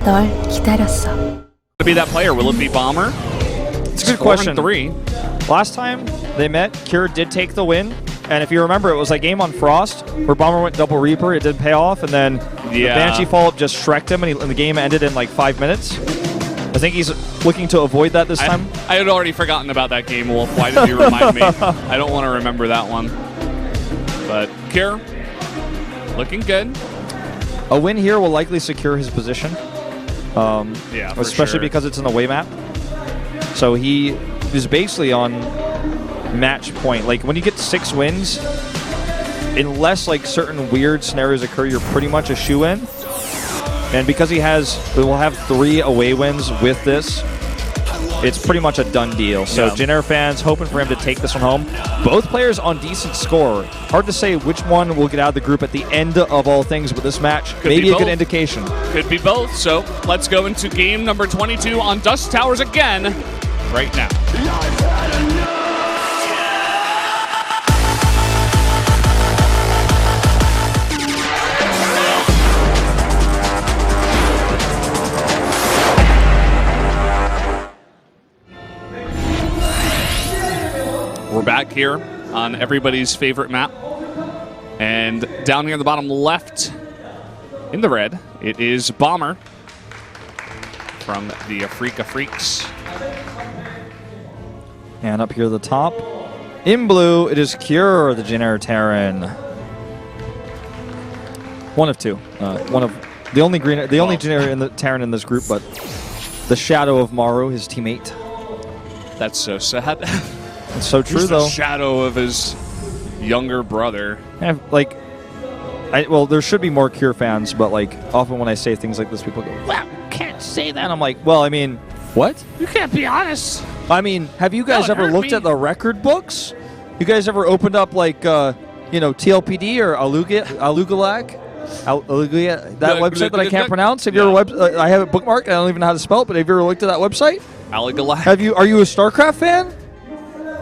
널 기다렸어. To be that player, will it be Bomber? It's a good question. 3. Last time they met, Cure did take the win. And if you remember, it was like game on Frost where Bomber went double Reaper. It didn't pay off. And then the Banshee follow-up just shreked him, and the game ended in like 5 minutes. I think he's looking to avoid that this time. I had already forgotten about that game, Wolf. Why did you remind me? I don't want to remember that one. But Cure, looking good. A win here will likely secure his position. Yeah, for especially sure. because it's an away map. So he is basically on match point. Like when you get 6 wins, unless like certain weird scenarios occur, you're pretty much a shoe-in. And because we will have 3 away wins with this, it's pretty much a done deal. So Jin fans hoping for him to take this one home. Both players on decent score. Hard to say which one will get out of the group at the end of all things, but this match maybe a good indication. Could be both. So let's go into game number 22 on Dust Towers again right now. We're back here on everybody's favorite map. And down here in the bottom left, in the red, it is Bomber from the Afrika Freaks. And up here at the top, in blue, it is Cure, the Jin Terran. One of 2. One of the only Jin in the Terran in this group, but the shadow of Maru, his teammate. That's so sad. It's so true, He's though. The shadow of his younger brother. Well, there should be more Cure fans, but like often when I say things like this, people go, "Well, you can't say that." I'm like, well, I mean, what? You can't be honest. I mean, have you guys ever looked at the record books? You guys ever opened up like, TLPD or Alugalag? That website that I can't pronounce. Have you ever I have it bookmarked. I don't even know how to spell it, but have you ever looked at that website? Alugalag. Are you a StarCraft fan?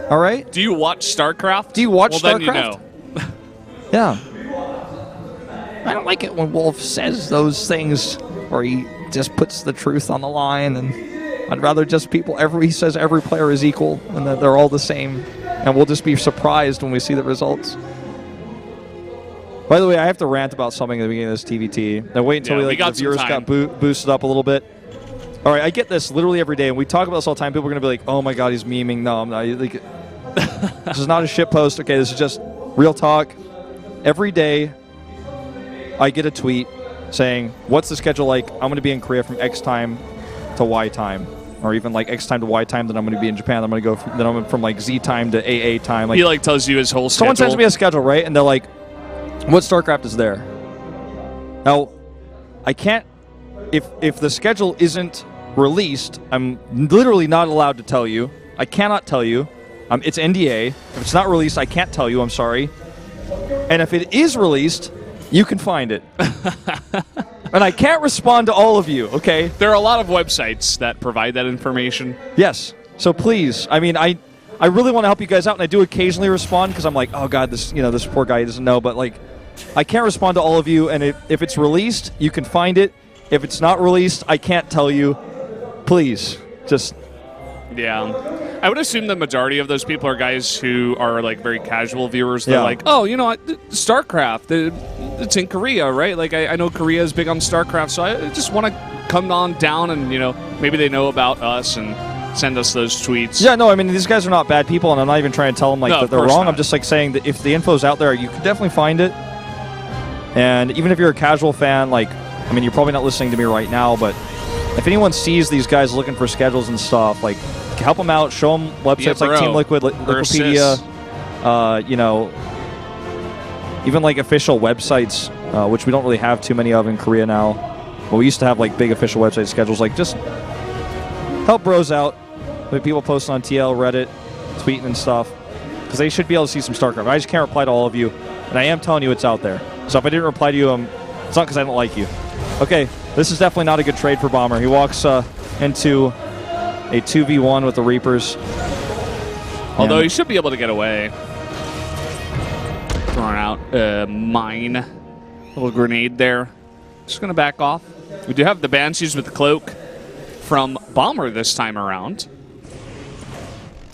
All right. Do you watch StarCraft? Do you watch well, StarCraft? Then you know. Yeah. I don't like it when Wolf says those things where he just puts the truth on the line, and I'd rather just he says every player is equal and that they're all the same, and we'll just be surprised when we see the results. By the way, I have to rant about something at the beginning of this TVT. Now wait until the viewers got boosted up a little bit. All right, I get this literally every day, and we talk about this all the time. People are going to be like, oh my god, he's memeing. No, I'm not. This is not a shit post. Okay, this is just real talk. Every day, I get a tweet saying, what's the schedule like? I'm going to be in Korea from X time to Y time. Or even like X time to Y time, then I'm going to be in Japan. I'm going to go then I'm from like Z time to AA time. Like, he tells you his whole schedule. Someone sends me a schedule, right? And they're like, what StarCraft is there? Now, I can't, if the schedule isn't released, I'm literally not allowed to tell you. I cannot tell you. It's NDA. If it's not released, I can't tell you. I'm sorry. And if it is released, you can find it. And I can't respond to all of you, okay? There are a lot of websites that provide that information. Yes. So please, I mean, I really want to help you guys out, and I do occasionally respond because I'm like, oh god, this poor guy doesn't know. But like, I can't respond to all of you, and if it's released, you can find it. If it's not released, I can't tell you. Please, just... Yeah. I would assume the majority of those people are guys who are like very casual viewers. They're like, oh, you know, StarCraft, it's in Korea, right? Like, I know Korea is big on StarCraft, so I just want to come on down and, maybe they know about us and send us those tweets. Yeah, no, I mean, these guys are not bad people, and I'm not even trying to tell them that they're wrong. Not. I'm just like saying that if the info's out there, you can definitely find it. And even if you're a casual fan, like, I mean, you're probably not listening to me right now, but if anyone sees these guys looking for schedules and stuff, like, help them out, show them websites like Team Liquid, Liquipedia, even like official websites, which we don't really have too many of in Korea now. But we used to have like big official website schedules. Like, just help bros out. Like, people posting on TL, Reddit, tweeting and stuff, because they should be able to see some StarCraft. I just can't reply to all of you, and I am telling you it's out there. So if I didn't reply to you, it's not because I don't like you. Okay, this is definitely not a good trade for Bomber. He walks into a 2v1 with the Reapers. Although he should be able to get away. Throwing out a mine. Little grenade there. Just going to back off. We do have the Banshees with the cloak from Bomber this time around.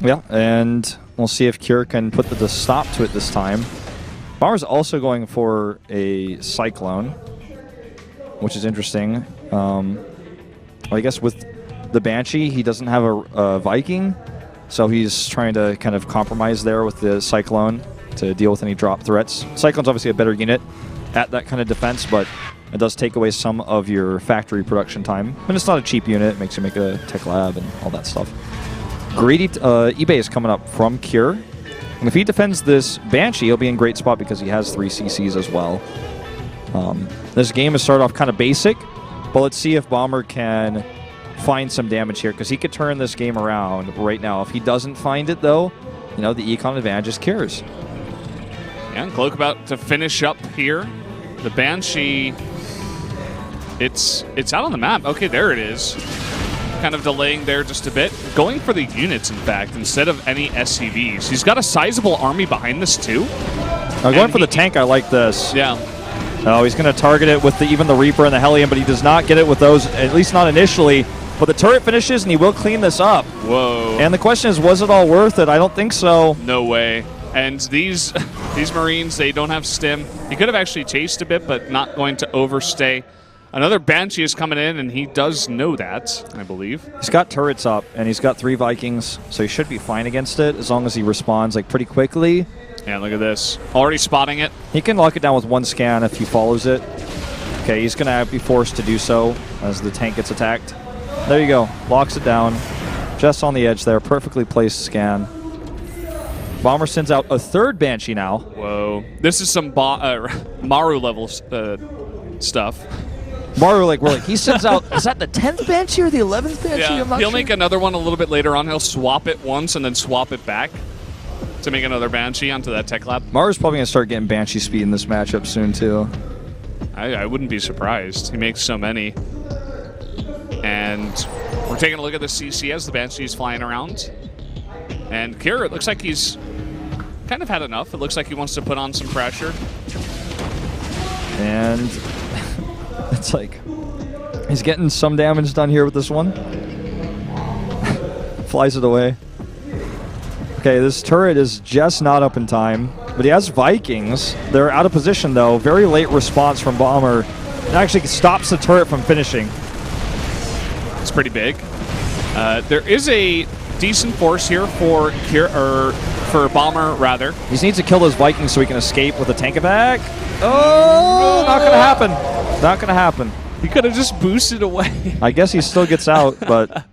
Yeah, and we'll see if Cure can put the stop to it this time. Bomber's also going for a Cyclone, which is interesting. Well, I guess with the Banshee, he doesn't have a Viking, so he's trying to kind of compromise there with the Cyclone to deal with any drop threats. Cyclone's obviously a better unit at that kind of defense, but it does take away some of your factory production time. And it's not a cheap unit. It makes you make a tech lab and all that stuff. Greedy eBay is coming up from Cure. And if he defends this Banshee, he'll be in great spot because he has 3 CCs as well. This game has started off kind of basic, but let's see if Bomber can find some damage here, because he could turn this game around right now. If he doesn't find it, though, you know, the econ advantage is Cure's. Yeah, and Cloak about to finish up here. The Banshee, it's out on the map. Okay, there it is. Kind of delaying there just a bit. Going for the units, in fact, instead of any SCVs. He's got a sizable army behind this, too. Going for the tank, I like this. Yeah. Oh, he's going to target it with even the Reaper and the Hellion, but he does not get it with those, at least not initially. But the turret finishes, and he will clean this up. Whoa. And the question is, was it all worth it? I don't think so. No way. And these Marines, they don't have stim. He could have actually chased a bit, but not going to overstay. Another Banshee is coming in, and he does know that, I believe. He's got turrets up, and he's got 3 Vikings, so he should be fine against it as long as he responds like pretty quickly. Yeah, look at this. Already spotting it. He can lock it down with 1 scan if he follows it. Okay, he's going to be forced to do so as the tank gets attacked. There you go. Locks it down. Just on the edge there. Perfectly placed scan. Bomber sends out a 3rd Banshee now. Whoa. This is some Maru level stuff. Maru, he sends out, is that the 10th Banshee or the 11th Banshee? Yeah, I'm not he'll sure. make another one a little bit later on. He'll swap it once and then swap it back to make another Banshee onto that tech lab. Maru's probably going to start getting Banshee speed in this matchup soon, too. I wouldn't be surprised. He makes so many. And we're taking a look at the CC as the Banshee's flying around. And Kira, it looks like he's kind of had enough. It looks like he wants to put on some pressure. And it's like he's getting some damage done here with this one. Flies it away. Okay, this turret is just not up in time, but he has Vikings. They're out of position, though. Very late response from Bomber. It actually stops the turret from finishing. It's pretty big. There is a decent force here for Bomber, rather. He just needs to kill those Vikings so he can escape with a tank attack. Oh, not going to happen. Not going to happen. He could have just boosted away. I guess he still gets out, but...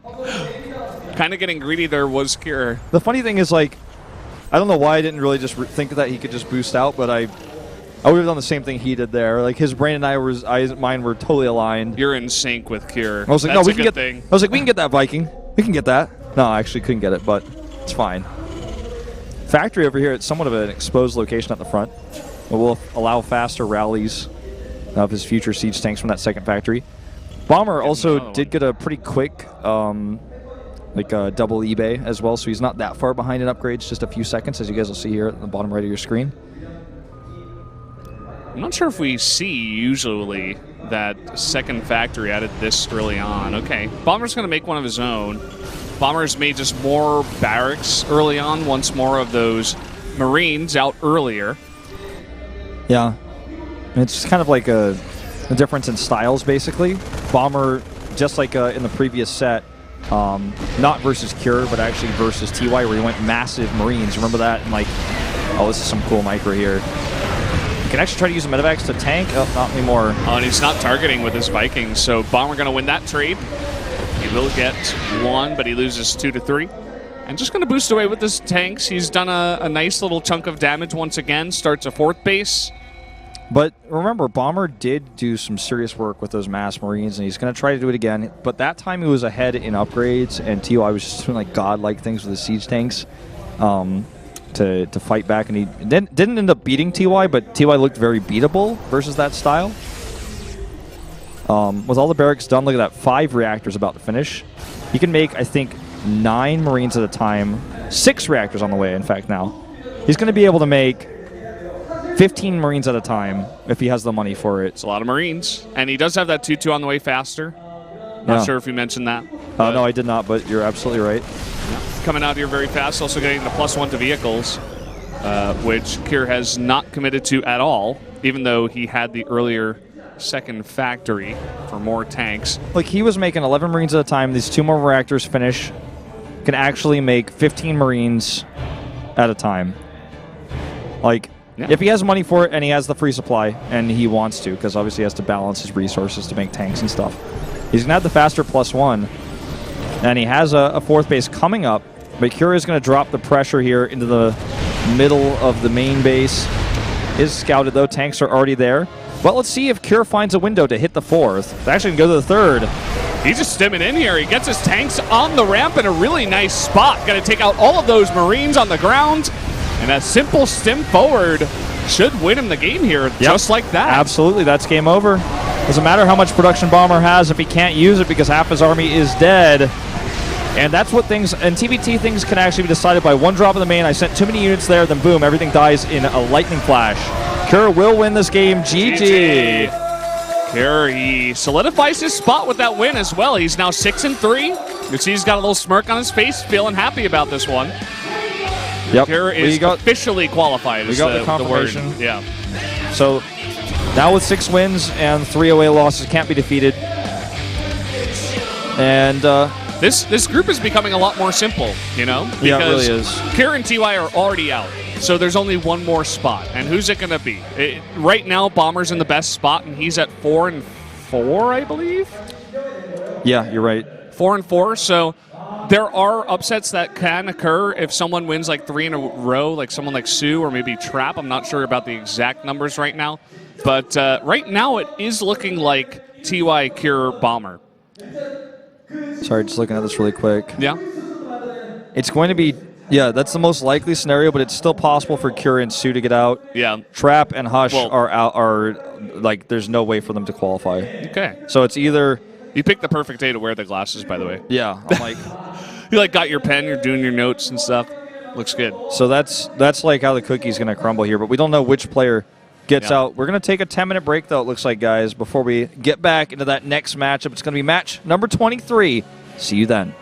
Kind of getting greedy there was Kira. The funny thing is, like, I don't know why I didn't really just think that he could just boost out, but I would have done the same thing he did there. Like, his brain and mine were totally aligned. You're in sync with Kira. I was like, That's no, we can get. thing. I was like, we can get that Viking. We can get that. No, I actually couldn't get it, but it's fine. Factory over here, it's somewhat of an exposed location at the front. It will allow faster rallies of his future siege tanks from that second factory. Bomber also did get a pretty quick, double eBay as well, so he's not that far behind in upgrades, just a few seconds, as you guys will see here at the bottom right of your screen. I'm not sure if we see usually that second factory added this early on. Okay, Bomber's going to make one of his own. Bomber's made just more barracks early on, once more of those Marines out earlier. Yeah, it's kind of like a difference in styles, basically. Bomber, just like in the previous set, not versus Cure, but actually versus TY, where he went massive Marines. Remember that? And like, oh, this is some cool micro here. You can actually try to use a medevacs to tank. Oh, not anymore. Oh, and he's not targeting with his Vikings, so Bomber going to win that trade. He will get 1, but he loses 2 to 3. And just going to boost away with his tanks. He's done a nice little chunk of damage once again. Starts a 4th base. But remember, Bomber did do some serious work with those mass Marines, and he's going to try to do it again. But that time he was ahead in upgrades, and TY was just doing like godlike things with his siege tanks to fight back. And he didn't end up beating TY, but TY looked very beatable versus that style. With all the barracks done, look at that, 5 reactors about to finish. He can make, I think, 9 Marines at a time. 6 reactors on the way, in fact, now. He's going to be able to make 15 Marines at a time if he has the money for it. It's a lot of Marines. And he does have that 2-2 on the way faster. Not sure if you mentioned that. No, I did not, but you're absolutely right. Coming out here very fast, also getting the +1 to vehicles, which Kier has not committed to at all, even though he had the earlier second factory for more tanks. Like, he was making 11 Marines at a time. These 2 more reactors finish. Can actually make 15 Marines at a time. Like, if he has money for it and he has the free supply and he wants to, because obviously he has to balance his resources to make tanks and stuff, he's going to have the faster +1. And he has a 4th base coming up. But Kier is going to drop the pressure here into the middle of the main base. Is scouted, though. Tanks are already there. But let's see if Kier finds a window to hit the 4th. They actually can go to the 3rd. He's just stimming in here. He gets his tanks on the ramp in a really nice spot. Got to take out all of those Marines on the ground. And a simple stim forward should win him the game here, just like that. Absolutely. That's game over. Doesn't matter how much production Bomber has if he can't use it because half his army is dead. And that's what things, and TBT things can actually be decided by one drop of the main. I sent too many units there, then boom, everything dies in a lightning flash. Kier will win this game. GG. Kier, he solidifies his spot with that win as well. He's now 6-3. You see he's got a little smirk on his face, feeling happy about this one. Yep. Kier is officially qualified. We got the confirmation. The word. Yeah. So now with 6 wins and 3 away losses, can't be defeated. And This group is becoming a lot more simple, you know? Because yeah, it really is. Kier and TY are already out, so there's only one more spot. And who's it going to be? Right now, Bomber's in the best spot, and he's at 4-4, I believe? Yeah, you're right. 4-4, so there are upsets that can occur if someone wins like 3 in a row, like someone like Sue or maybe Trap. I'm not sure about the exact numbers right now. But right now, it is looking like TY, Kier, Bomber. Sorry, just looking at this really quick. Yeah. It's going to be, yeah, that's the most likely scenario, but it's still possible for Kier and Sue to get out. Yeah. Trap and Hush are out, like, there's no way for them to qualify. Okay. So it's either... You picked the perfect day to wear the glasses, by the way. Yeah, I'm like... You, like, got your pen, you're doing your notes and stuff. Looks good. So that's like how the cookie's going to crumble here, but we don't know which player gets out. We're going to take a 10-minute break, though, it looks like, guys, before we get back into that next matchup. It's going to be match number 23. See you then.